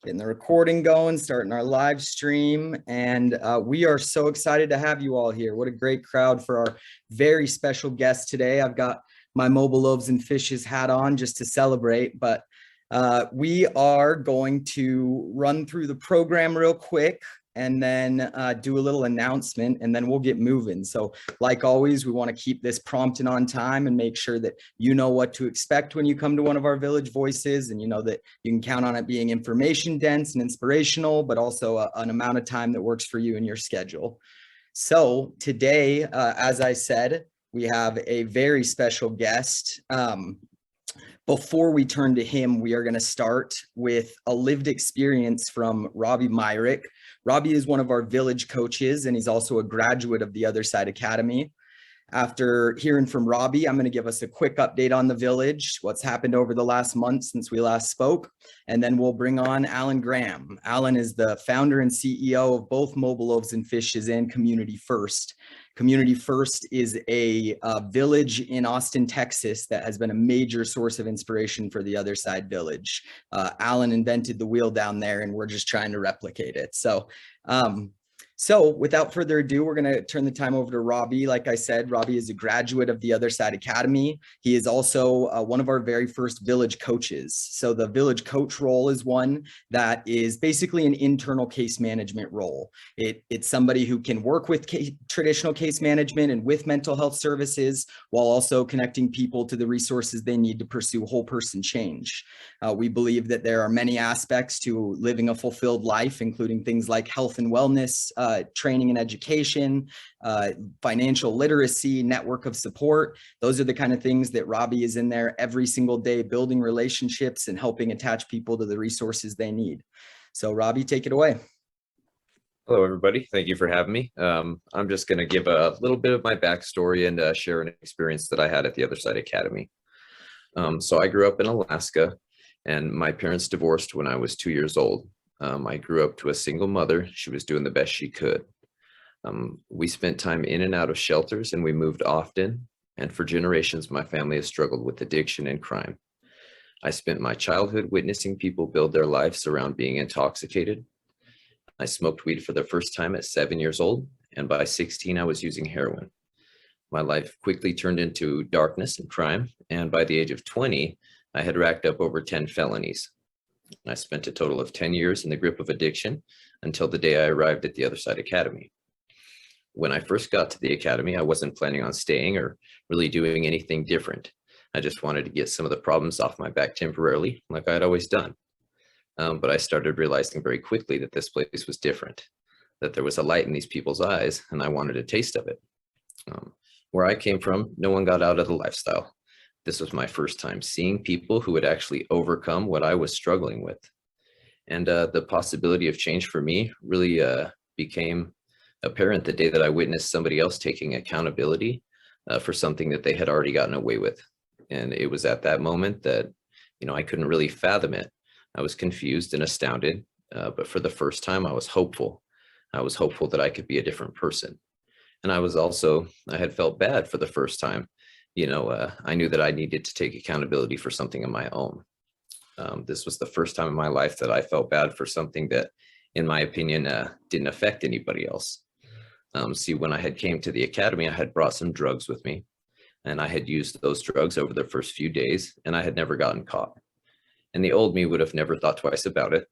Getting the recording going, starting our live stream, and we are so excited to have you all here. What a great crowd for our very special guest today. I've got my Mobile Loaves and Fishes hat on just to celebrate, but we are going to run through the program real quick and then do a little announcement, and then we'll get moving. So like always, we want to keep this prompt and on time and make sure that you know what to expect when you come to one of our Village Voices, and you know that you can count on it being information dense and inspirational, but also an amount of time that works for you and your schedule. So today, as I said, we have a very special guest. Before we turn to him, we are going to start with a lived experience from Robbie Myrick. Robbie is one of our Village coaches, and he's also a graduate of the Other Side Academy. After hearing from Robbie, I'm going to give us a quick update on the Village, what's happened over the last month since we last spoke, and then we'll bring on Alan Graham. Alan is the founder and CEO of both Mobile Loaves and Fishes and Community First. Community First is a village in Austin, Texas that has been a major source of inspiration for the Other Side Village. Alan invented the wheel down there, and we're just trying to replicate it. So without further ado, we're going to turn the time over to Robbie. Like I said, Robbie is a graduate of the Other Side Academy. He is also one of our very first Village coaches. So the Village coach role is one that is basically an internal case management role. It's somebody who can work with traditional case management and with mental health services, while also connecting people to the resources they need to pursue whole person change. We believe that there are many aspects to living a fulfilled life, including things like health and wellness, training and education, financial literacy, network of support. Those are the kind of things that Robbie is in there every single day, building relationships and helping attach people to the resources they need. So Robbie, take it away. Hello, everybody. Thank you for having me. I'm just going to give a little bit of my backstory and share an experience that I had at the Other Side Academy. So I grew up in Alaska, and my parents divorced when I was 2 years old. I grew up to a single mother. She was doing the best she could. We spent time in and out of shelters, and we moved often. And for generations, my family has struggled with addiction and crime. I spent my childhood witnessing people build their lives around being intoxicated. I smoked weed for the first time at 7 years old, and by 16, I was using heroin. My life quickly turned into darkness and crime, and by the age of 20, I had racked up over 10 felonies. I spent a total of 10 years in the grip of addiction until the day I arrived at the Other Side Academy. When I first got to the academy, I wasn't planning on staying or really doing anything different. I just wanted to get some of the problems off my back temporarily, like I'd always done. But I started realizing very quickly that this place was different, that there was a light in these people's eyes, and I wanted a taste of it. Where I came from, no one got out of the lifestyle. This was my first time seeing people who would actually overcome what I was struggling with. And the possibility of change for me really became apparent the day that I witnessed somebody else taking accountability for something that they had already gotten away with. And it was at that moment that, I couldn't really fathom it. I was confused and astounded, but for the first time, I was hopeful. I was hopeful that I could be a different person. And I had felt bad for the first time. I knew that I needed to take accountability for something of my own. This was the first time in my life that I felt bad for something that, in my opinion, didn't affect anybody else. See, when I had came to the academy, I had brought some drugs with me, and I had used those drugs over the first few days, and I had never gotten caught. And the old me would have never thought twice about it,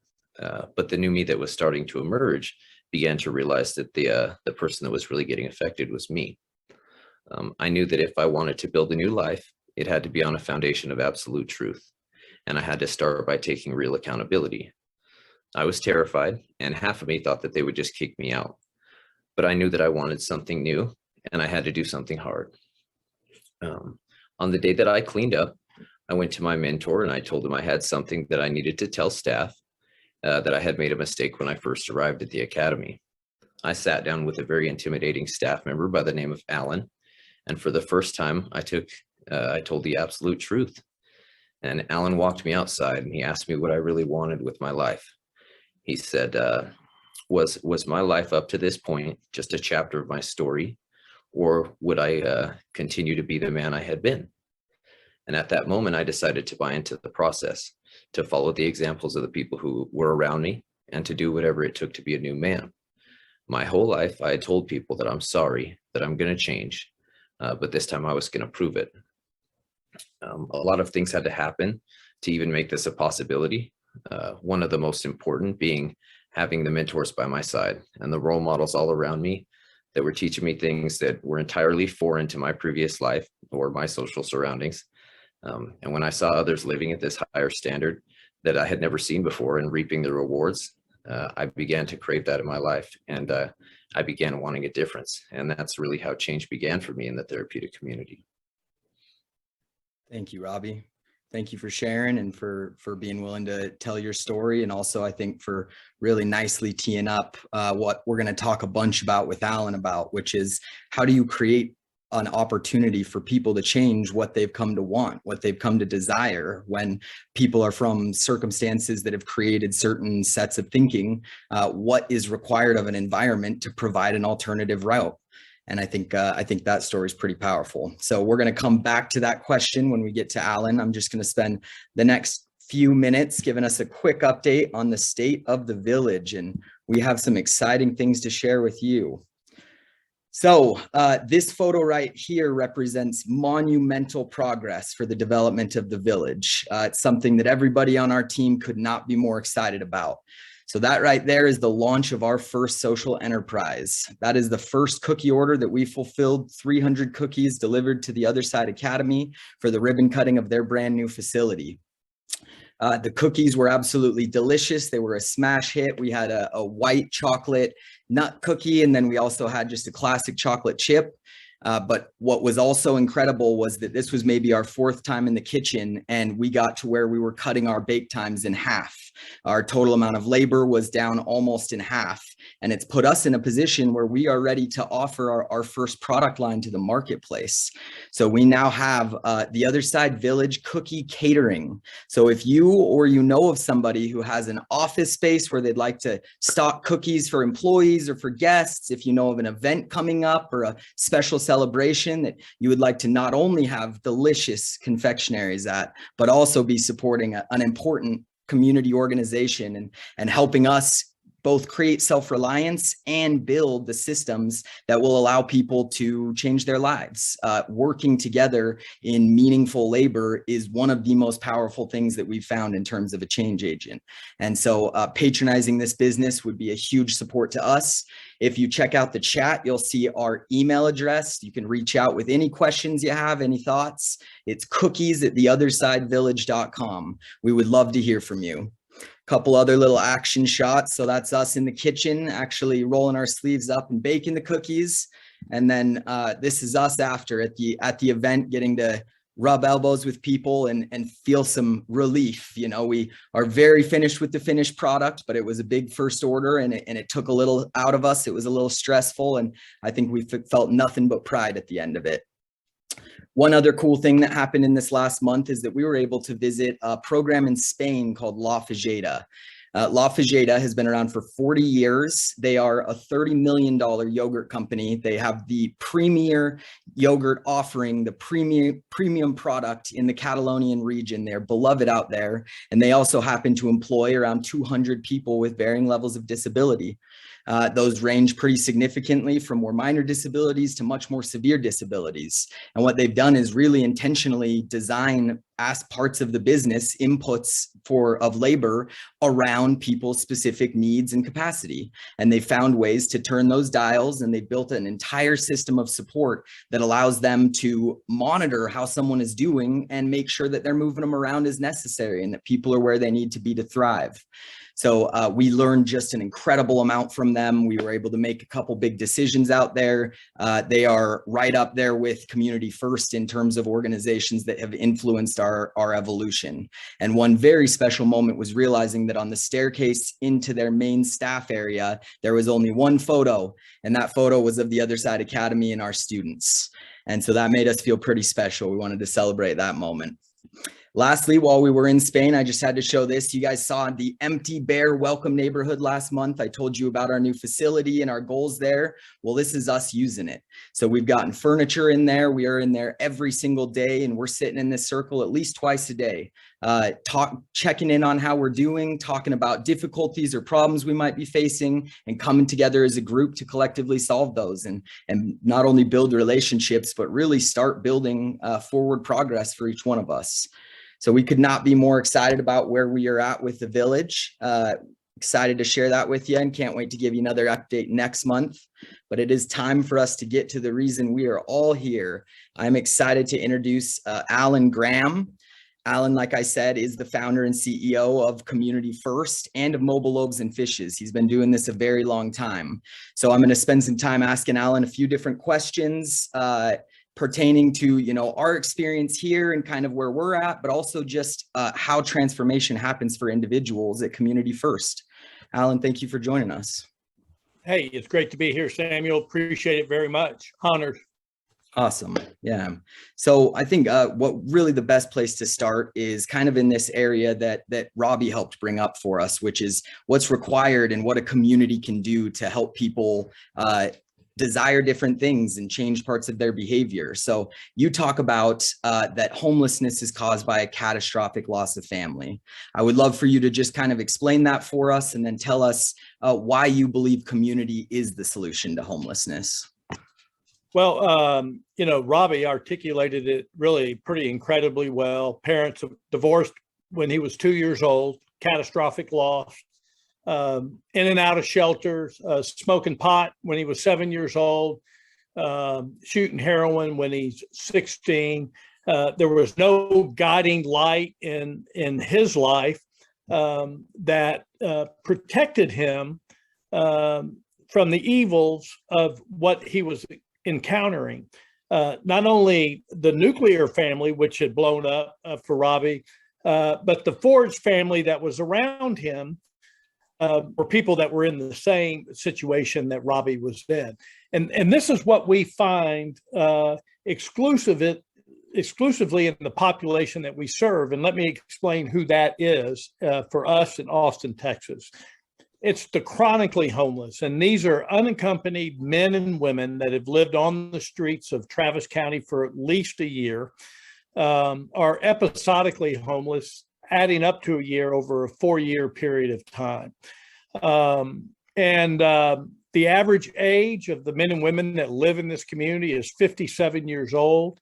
but the new me that was starting to emerge began to realize that the person that was really getting affected was me. I knew that if I wanted to build a new life, it had to be on a foundation of absolute truth. And I had to start by taking real accountability. I was terrified, and half of me thought that they would just kick me out. But I knew that I wanted something new, and I had to do something hard. On the day that I cleaned up, I went to my mentor and I told him I had something that I needed to tell staff, that I had made a mistake when I first arrived at the academy. I sat down with a very intimidating staff member by the name of Alan. And for the first time, I told the absolute truth. And Alan walked me outside and he asked me what I really wanted with my life. He said, was my life up to this point just a chapter of my story, or would I continue to be the man I had been? And at that moment, I decided to buy into the process. to follow the examples of the people who were around me, and to do whatever it took to be a new man. My whole life, I had told people that I'm sorry, that I'm going to change, but this time I was going to prove it. A lot of things had to happen to even make this a possibility. One of the most important being having the mentors by my side and the role models all around me that were teaching me things that were entirely foreign to my previous life or my social surroundings. And when I saw others living at this higher standard that I had never seen before and reaping the rewards, I began to crave that in my life, and I began wanting a difference. And that's really how change began for me in the therapeutic community. Thank you, Robbie. Thank you for sharing and for being willing to tell your story. And also, I think, for really nicely teeing up what we're going to talk a bunch about with Alan about, which is how do you create an opportunity for people to change what they've come to want, what they've come to desire, when people are from circumstances that have created certain sets of thinking, what is required of an environment to provide an alternative route. And I think that story is pretty powerful. So we're going to come back to that question when we get to Alan. I'm just going to spend the next few minutes giving us a quick update on the state of the village. And we have some exciting things to share with you. So this photo right here represents monumental progress for the development of the village. It's something that everybody on our team could not be more excited about. So that right there is the launch of our first social enterprise. That is the first cookie order that we fulfilled, 300 cookies delivered to the Other Side Academy for the ribbon cutting of their brand new facility. The cookies were absolutely delicious. They were a smash hit. We had a white chocolate nut cookie, and then we also had just a classic chocolate chip. But what was also incredible was that this was maybe our fourth time in the kitchen, and we got to where we were cutting our bake times in half. Our total amount of labor was down almost in half, and it's put us in a position where we are ready to offer our first product line to the marketplace. So we now have the Other Side Village Cookie Catering. So if you or you know of somebody who has an office space where they'd like to stock cookies for employees or for guests, if you know of an event coming up or a special celebration that you would like to not only have delicious confectionaries at, but also be supporting an important community organization and helping us both create self-reliance and build the systems that will allow people to change their lives. Working together in meaningful labor is one of the most powerful things that we've found in terms of a change agent. And so patronizing this business would be a huge support to us. If you check out the chat, you'll see our email address. You can reach out with any questions you have, any thoughts. It's cookies@theothersidevillage.com. We would love to hear from you. Couple other little action shots. So that's us in the kitchen, actually rolling our sleeves up and baking the cookies. And then this is us after at the event, getting to rub elbows with people and feel some relief. You know, we are very finished with the finished product, but it was a big first order, and it took a little out of us. It was a little stressful, and I think we felt nothing but pride at the end of it. One other cool thing that happened in this last month is that we were able to visit a program in Spain called La Fageda. La Fageda has been around for 40 years. They are a $30 million yogurt company. They have the premier yogurt offering, the premium product in the Catalonian region. They're beloved out there. And they also happen to employ around 200 people with varying levels of disability. Those range pretty significantly from more minor disabilities to much more severe disabilities. And what they've done is really intentionally design as parts of the business inputs of labor around people's specific needs and capacity. And they found ways to turn those dials, and they built an entire system of support that allows them to monitor how someone is doing and make sure that they're moving them around as necessary and that people are where they need to be to thrive. So we learned just an incredible amount from them. We were able to make a couple big decisions out there. They are right up there with Community First in terms of organizations that have influenced our evolution. And one very special moment was realizing that on the staircase into their main staff area, there was only one photo, and that photo was of the Other Side Academy and our students. And so that made us feel pretty special. We wanted to celebrate that moment. Lastly, while we were in Spain, I just had to show this. You guys saw the Empty Bear Welcome neighborhood last month. I told you about our new facility and our goals there. Well, this is us using it. So we've gotten furniture in there. We are in there every single day, and we're sitting in this circle at least twice a day, checking in on how we're doing, talking about difficulties or problems we might be facing, and coming together as a group to collectively solve those and not only build relationships, but really start building forward progress for each one of us. So we could not be more excited about where we are at with the village. Excited to share that with you and can't wait to give you another update next month. But it is time for us to get to the reason we are all here. I'm excited to introduce Alan Graham. Alan, like I said, is the founder and CEO of Community First and of Mobile Loaves and Fishes. He's been doing this a very long time. So I'm going to spend some time asking Alan a few different questions pertaining to, our experience here and kind of where we're at, but also just how transformation happens for individuals at Community First. Alan, thank you for joining us. Hey, it's great to be here, Samuel. Appreciate it very much. Honored. Awesome. Yeah. So I think what really the best place to start is kind of in this area that Robbie helped bring up for us, which is what's required and what a community can do to help people desire different things and change parts of their behavior. So you talk about that homelessness is caused by a catastrophic loss of family. I would love for you to just kind of explain that for us and then tell us why you believe community is the solution to homelessness. Well, Robbie articulated it really pretty incredibly well. Parents divorced when he was 2 years old, catastrophic loss, in and out of shelters, smoking pot when he was 7 years old, shooting heroin when he's 16. There was no guiding light in his life that protected him from the evils of what he was encountering. Not only the nuclear family, which had blown up for Robbie, but the Ford's family that was around him were people that were in the same situation that Robbie was in. And this is what we find exclusively in the population that we serve. And let me explain who that is for us in Austin, Texas. It's the chronically homeless, and these are unaccompanied men and women that have lived on the streets of Travis County for at least a year, are episodically homeless, adding up to a year over a 4-year period of time. The average age of the men and women that live in this community is 57 years old.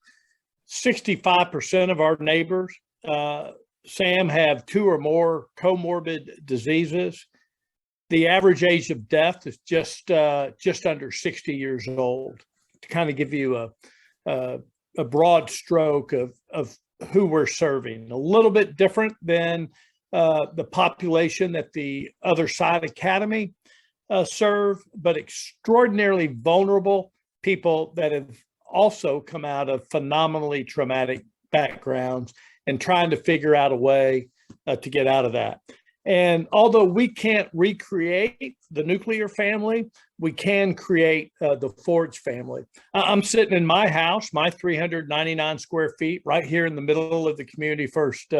65% of our neighbors, Sam, have 2 or more comorbid diseases. The average age of death is just under 60 years old, to kind of give you a broad stroke of who we're serving. A little bit different than the population that the Other Side Academy serve, but extraordinarily vulnerable people that have also come out of phenomenally traumatic backgrounds and trying to figure out a way to get out of that. And although we can't recreate the nuclear family, we can create the Ford's family. I'm sitting in my house, my 399 square feet, right here in the middle of the Community First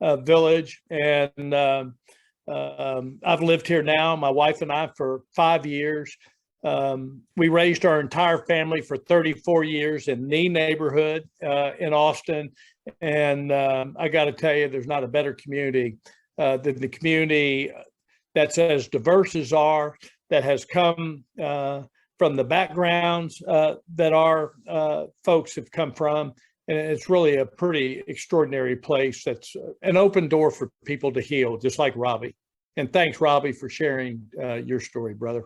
village. And I've lived here now, my wife and I, for 5 years. We raised our entire family for 34 years in the neighborhood in Austin. And I got to tell you, there's not a better community than the community that's as diverse as ours, that has come from the backgrounds that our folks have come from. And it's really a pretty extraordinary place that's an open door for people to heal, just like Robbie. And thanks, Robbie, for sharing your story, brother.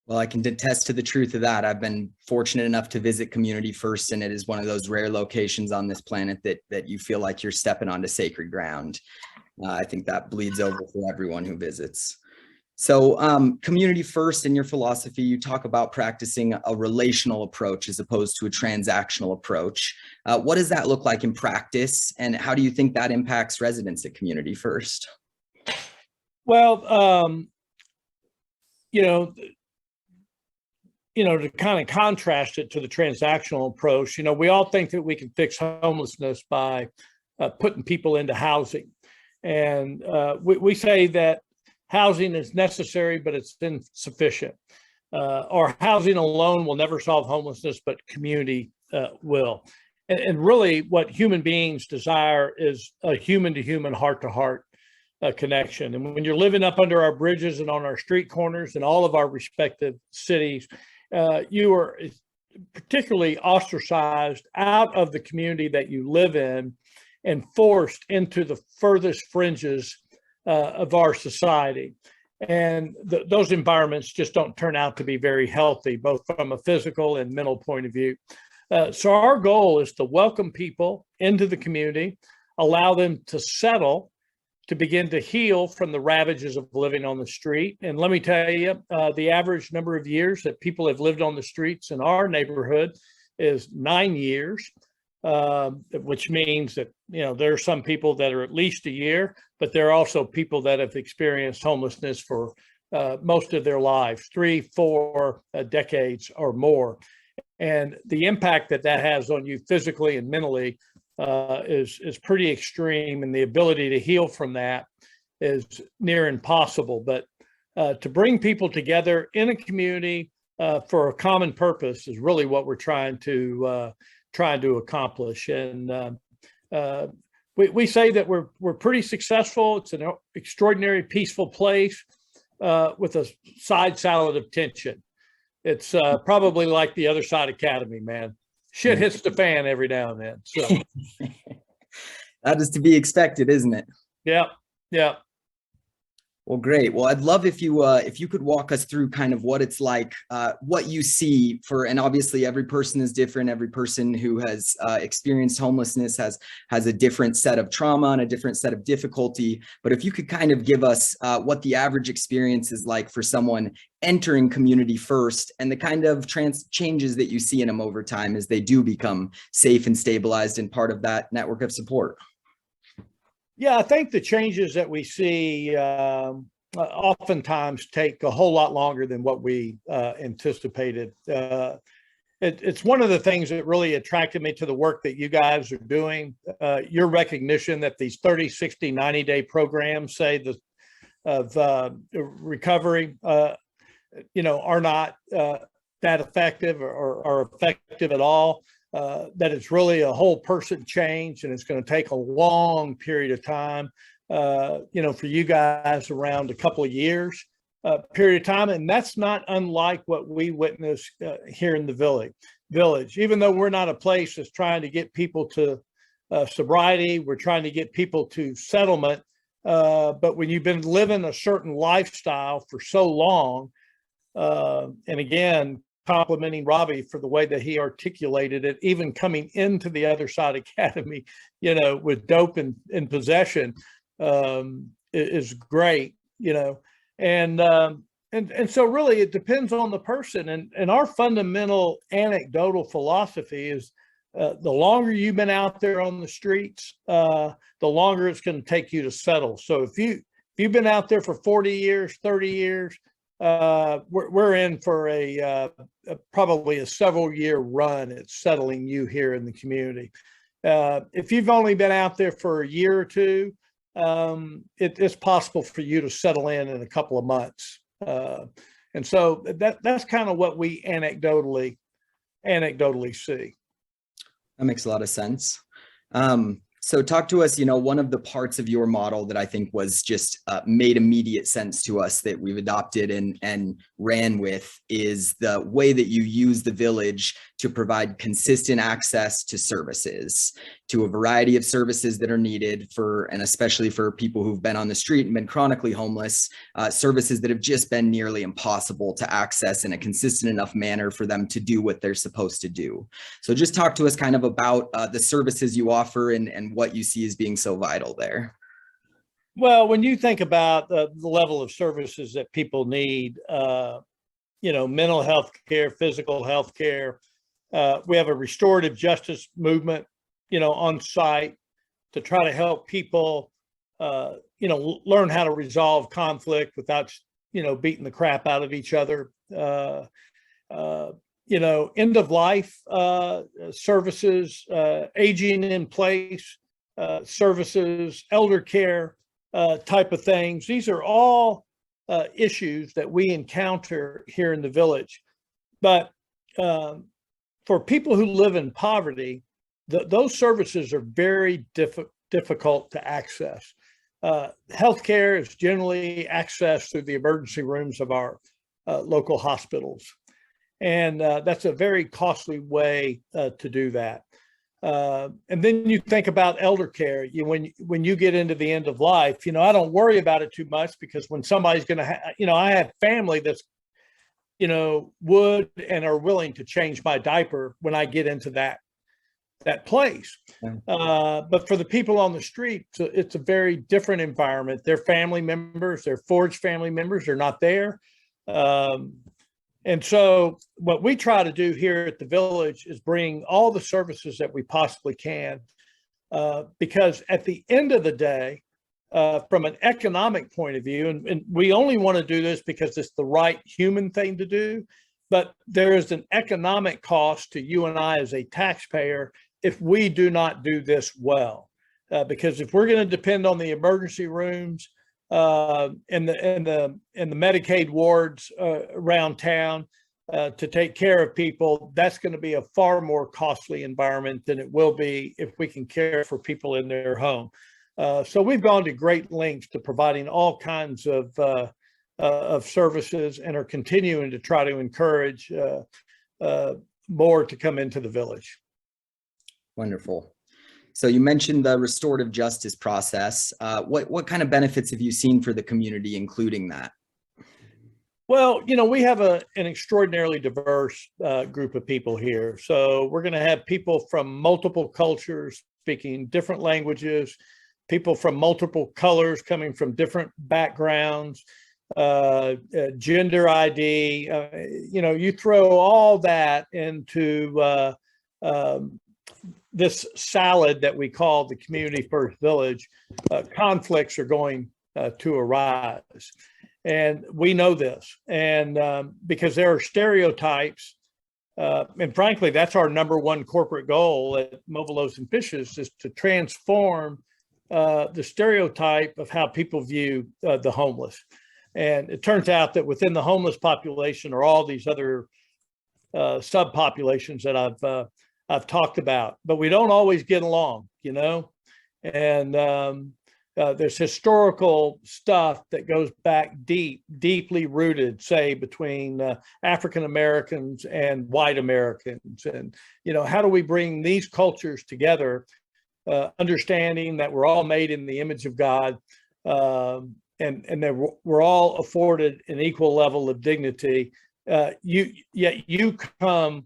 Well, I can attest to the truth of that. I've been fortunate enough to visit Community First, and it is one of those rare locations on this planet that you feel like you're stepping onto sacred ground. I think that bleeds over for everyone who visits. So Community First, in your philosophy, you talk about practicing a relational approach as opposed to a transactional approach. What does that look like in practice, and how do you think that impacts residents at Community First? Well, to kind of contrast it to the transactional approach, we all think that we can fix homelessness by putting people into housing. And we say that housing is necessary, but it's insufficient. Or housing alone will never solve homelessness, but community will. And really what human beings desire is a human to human, heart to heart connection. And when you're living up under our bridges and on our street corners in all of our respective cities, you are particularly ostracized out of the community that you live in and forced into the furthest fringes of our society. And those environments just don't turn out to be very healthy, both from a physical and mental point of view. So our goal is to welcome people into the community, allow them to settle, to begin to heal from the ravages of living on the street. And let me tell you, the average number of years that people have lived on the streets in our neighborhood is 9 years, which means that, there are some people that are at least a year, but there are also people that have experienced homelessness for most of their lives, 3-4 decades or more. And the impact that has on you physically and mentally is pretty extreme, and the ability to heal from that is near impossible. But to bring people together in a community for a common purpose is really what we're trying to accomplish. And we say that we're pretty successful. It's an extraordinary, peaceful place with a side salad of tension. It's probably like the Other Side Academy, man. Shit hits the fan every now and then. So that is to be expected, isn't it? Yeah. Well, great. Well, I'd love if you could walk us through kind of what it's like, what you see and obviously every person is different. Every person who has experienced homelessness has a different set of trauma and a different set of difficulty. But if you could kind of give us what the average experience is like for someone entering community first, and the kind of changes that you see in them over time as they do become safe and stabilized and part of that network of support. Yeah, I think the changes that we see oftentimes take a whole lot longer than what we anticipated. It's one of the things that really attracted me to the work that you guys are doing. Your recognition that these 30, 60, 90-day programs, say, of recovery, are not that effective or effective at all. That it's really a whole person change, and it's going to take a long period of time, for you guys around a couple of years period of time. And that's not unlike what we witness here in the village. Even though we're not a place that's trying to get people to sobriety, we're trying to get people to settlement. But when you've been living a certain lifestyle for so long, and again, complimenting Robbie for the way that he articulated it, even coming into the Other Side Academy, with dope in possession, is great, and so really it depends on the person. And our fundamental anecdotal philosophy is the longer you've been out there on the streets, the longer it's going to take you to settle. So if you've been out there for 40 years, 30 years, we're in for probably a several year run at settling you here in the community. If you've only been out there for a year or two, it's possible for you to settle in a couple of months. And so that's kind of what we anecdotally see. That makes a lot of sense. So talk to us, one of the parts of your model that I think was just made immediate sense to us that we've adopted and ran with is the way that you use the village to provide consistent access to services, to a variety of services that are needed and especially for people who've been on the street and been chronically homeless, services that have just been nearly impossible to access in a consistent enough manner for them to do what they're supposed to do. So just talk to us kind of about the services you offer and what you see as being so vital there. Well, when you think about the level of services that people need, mental health care, physical health care, we have a restorative justice movement, on site to try to help people, learn how to resolve conflict without, beating the crap out of each other. End of life services, aging in place, services, elder care type of things. These are all issues that we encounter here in the village. But for people who live in poverty, those services are very difficult to access. Healthcare is generally accessed through the emergency rooms of our local hospitals. And that's a very costly way to do that. And then you think about elder care. When you get into the end of life, I don't worry about it too much, because when somebody's going to, I have family that's, would and are willing to change my diaper when I get into that place. But for the people on the street, it's a very different environment. Their family members, their forged family members are not there. And so what we try to do here at the village is bring all the services that we possibly can, because at the end of the day, from an economic point of view, and we only want to do this because it's the right human thing to do, but there is an economic cost to you and I as a taxpayer if we do not do this well. Because if we're going to depend on the emergency rooms, and the Medicaid wards around town to take care of people, that's going to be a far more costly environment than it will be if we can care for people in their home. So we've gone to great lengths to providing all kinds of services, and are continuing to try to encourage more to come into the village. Wonderful. So you mentioned the restorative justice process. What kind of benefits have you seen for the community, including that? Well, we have an extraordinarily diverse group of people here. So we're going to have people from multiple cultures speaking different languages, people from multiple colors coming from different backgrounds, gender ID. You throw all that into this salad that we call the Community First Village, conflicts are going to arise. And we know this. And because there are stereotypes, and frankly, that's our number one corporate goal at Mobile Loaves and Fishes, is to transform the stereotype of how people view the homeless. And it turns out that within the homeless population are all these other subpopulations that I've talked about, but we don't always get along, and there's historical stuff that goes back deeply rooted, say, between African Americans and white Americans. And, how do we bring these cultures together, understanding that we're all made in the image of God, and that we're all afforded an equal level of dignity. Yet you come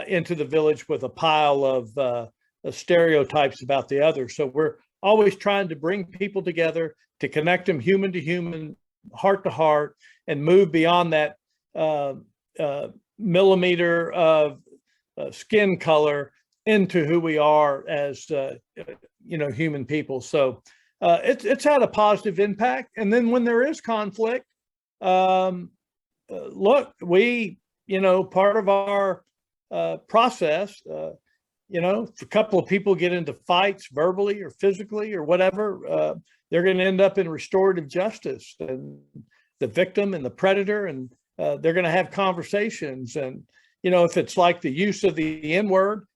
into the village with a pile of stereotypes about the other. So we're always trying to bring people together, to connect them human to human, heart to heart, and move beyond that millimeter of skin color into who we are as human people. So it's had a positive impact. And then when there is conflict, look, we, part of our process, if a couple of people get into fights verbally or physically or whatever, they're going to end up in restorative justice, and the victim and the predator, and they're going to have conversations. And, if it's like the use of the N-word,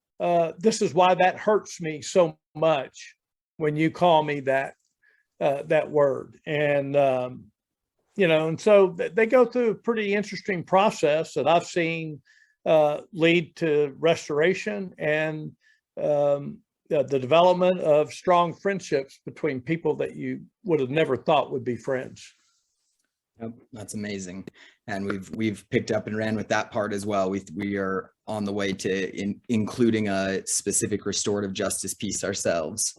this is why that hurts me so much when you call me that word. And, and so they go through a pretty interesting process that I've seen lead to restoration and the development of strong friendships between people that you would have never thought would be friends. Yep, that's amazing. And we've picked up and ran with that part as well. We are on the way to including a specific restorative justice piece ourselves.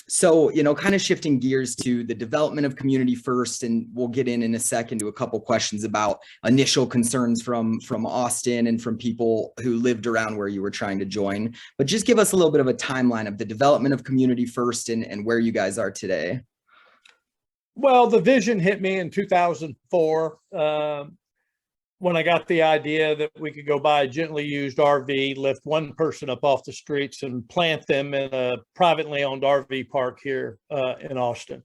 So, kind of shifting gears to the development of Community First, and we'll get in a second to a couple questions about initial concerns from Austin and from people who lived around where you were trying to join. But just give us a little bit of a timeline of the development of Community First and where you guys are today. Well, the vision hit me in 2004. when I got the idea that we could go buy a gently used RV, lift one person up off the streets and plant them in a privately owned RV park here in Austin.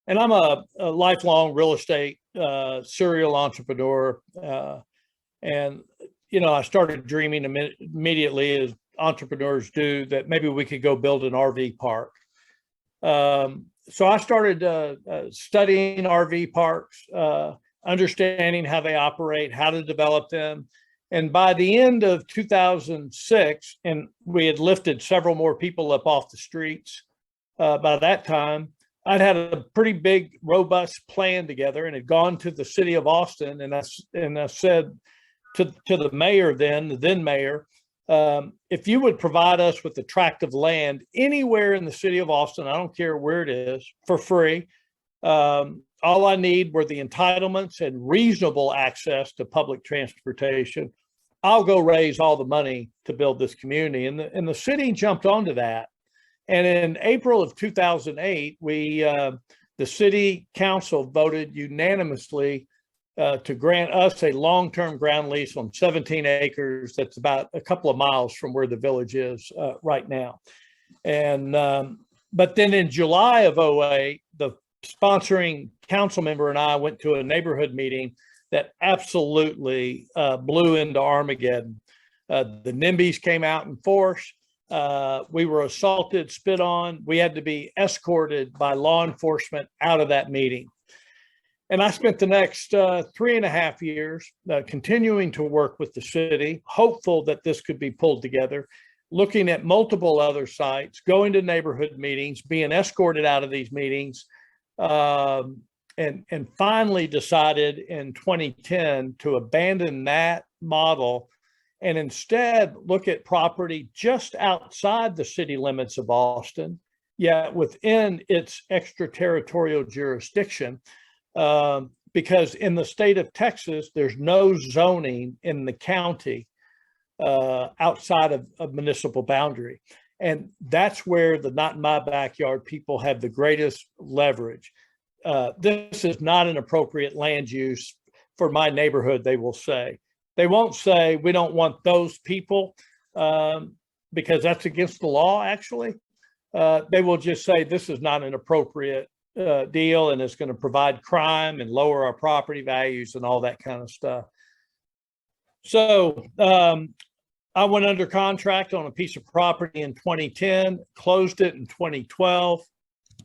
And I'm a lifelong real estate serial entrepreneur. And, you know, I started dreaming immediately, as entrepreneurs do, that maybe we could go build an RV park. So I started studying RV parks, understanding how they operate, how to develop them. And by the end of 2006, and we had lifted several more people up off the streets by that time, I'd had a pretty big, robust plan together and had gone to the city of Austin. And I said to the mayor then, the then mayor, if you would provide us with a tract of land anywhere in the city of Austin, I don't care where it is, for free. All I need were the entitlements and reasonable access to public transportation. I'll go raise all the money to build this community. And the city jumped onto that. And in April of 2008, the city council voted unanimously to grant us a long-term ground lease on 17 acres. That's about a couple of miles from where the village is right now. And but then in July of 2008, the sponsoring council member and I went to a neighborhood meeting that absolutely blew into Armageddon. The NIMBYs came out in force. We were assaulted, spit on. We had to be escorted by law enforcement out of that meeting. And I spent the next 3.5 years continuing to work with the city, hopeful that this could be pulled together, looking at multiple other sites, going to neighborhood meetings, being escorted out of these meetings, and finally decided in 2010 to abandon that model and instead look at property just outside the city limits of Austin, yet within its extraterritorial jurisdiction, because in the state of Texas, there's no zoning in the county outside of municipal boundary. And that's where the not in my backyard people have the greatest leverage. This is not an appropriate land use for my neighborhood, they will say. They won't say, we don't want those people because that's against the law, actually. They will just say, this is not an appropriate deal and it's going to provide crime and lower our property values and all that kind of stuff. So I went under contract on a piece of property in 2010, closed it in 2012,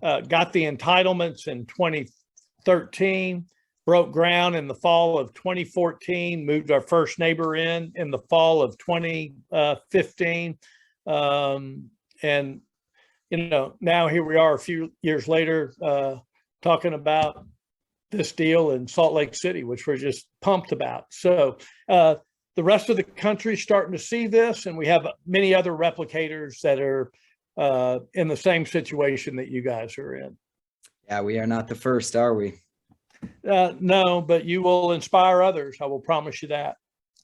got the entitlements in 2013, broke ground in the fall of 2014, moved our first neighbor in the fall of 2015. And, you know, now here we are a few years later talking about this deal in Salt Lake City, which we're just pumped about. So the rest of the country is starting to see this, and we have many other replicators that are in the same situation that you guys are in. Yeah, we are not the first, are we? No, but you will inspire others. I will promise you that.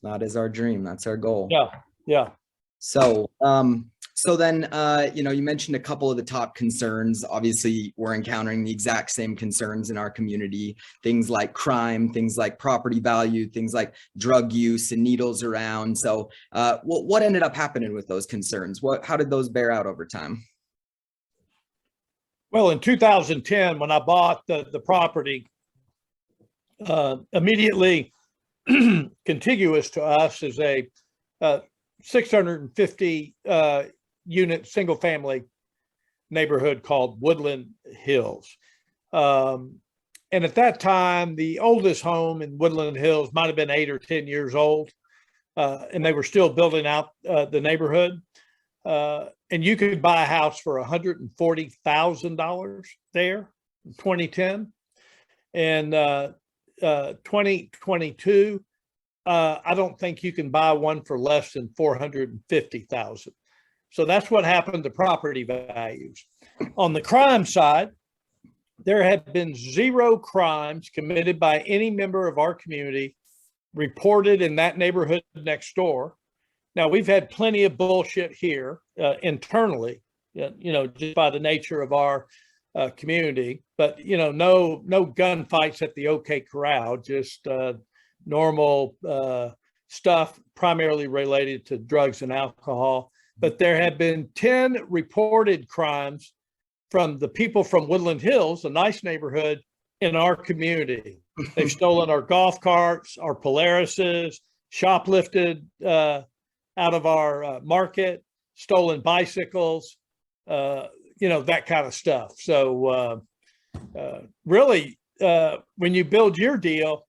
That is our dream. That's our goal. Yeah. Yeah. So, then, you know, you mentioned a couple of the top concerns. Obviously, we're encountering the exact same concerns in our community. Things like crime, things like property value, things like drug use and needles around. So, what ended up happening with those concerns? How did those bear out over time? Well, in 2010, when I bought the property, immediately contiguous to us is a 650 unit single family neighborhood called Woodland Hills. And at that time, the oldest home in Woodland Hills might have been 8 or 10 years old. And they were still building out the neighborhood. And you could buy a house for $140,000 there in 2010. And 2022, I don't think you can buy one for less than $450,000. So that's what happened to property values. On the crime side, there have been 0 crimes committed by any member of our community reported in that neighborhood next door. Now, we've had plenty of bullshit here internally, you know, just by the nature of our community, but, you know, no gunfights at the OK Corral, just normal stuff, primarily related to drugs and alcohol. But there have been 10 reported crimes from the people from Woodland Hills, a nice neighborhood in our community. They've stolen our golf carts, our Polarises, shoplifted out of our market, stolen bicycles, that kind of stuff. So really, when you build your deal,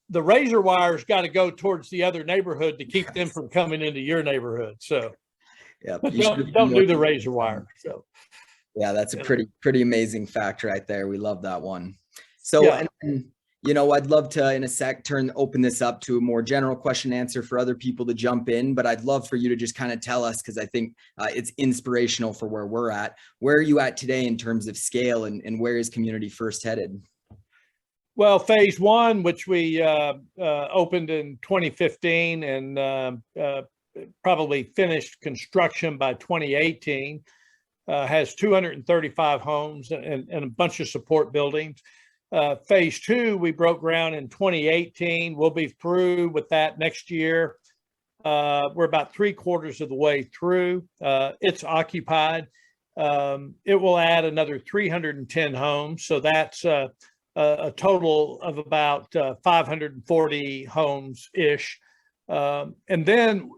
the razor wire's got to go towards the other neighborhood to keep them from coming into your neighborhood. So don't do the razor wire. So yeah, that's a pretty amazing fact right there. We love that one. So, yeah. and I'd love to, in a sec, open this up to a more general question answer for other people to jump in, but I'd love for you to just kind of tell us, because I think it's inspirational for where we're at. Where are you at today in terms of scale, and where is Community First headed? Well, phase one, which we opened in 2015 and probably finished construction by 2018, has 235 homes and a bunch of support buildings. Phase two, we broke ground in 2018. We'll be through with that next year. We're about 3/4 of the way through. It's occupied. It will add another 310 homes. So that's a total of about 540 homes-ish. And then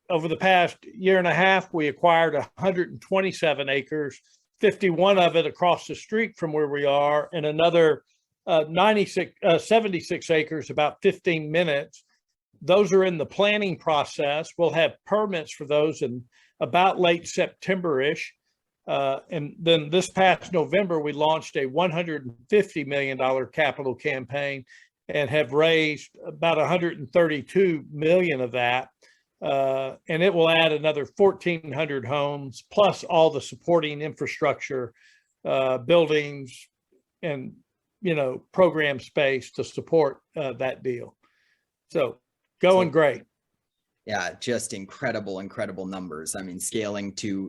over the past year and a half, we acquired 127 acres, 51 of it across the street from where we are, and another 76 acres, about 15 minutes. Those are in the planning process. We'll have permits for those in about late September-ish. And then this past November, we launched a $150 million capital campaign and have raised about 132 million of that. And it will add another 1,400 homes, plus all the supporting infrastructure, buildings, and program space to support that deal. So going great. Yeah, just incredible numbers. I mean,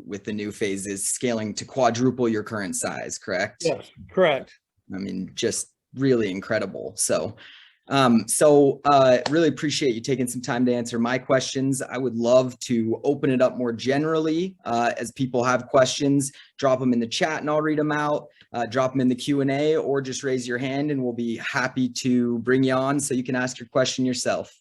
with the new phases, scaling to quadruple your current size, correct? Yes, correct. I mean, just really incredible. So really appreciate you taking some time to answer my questions. I would love to open it up more generally. As people have questions, drop them in the chat and I'll read them out. Drop them in the Q&A, or just raise your hand and we'll be happy to bring you on so you can ask your question yourself.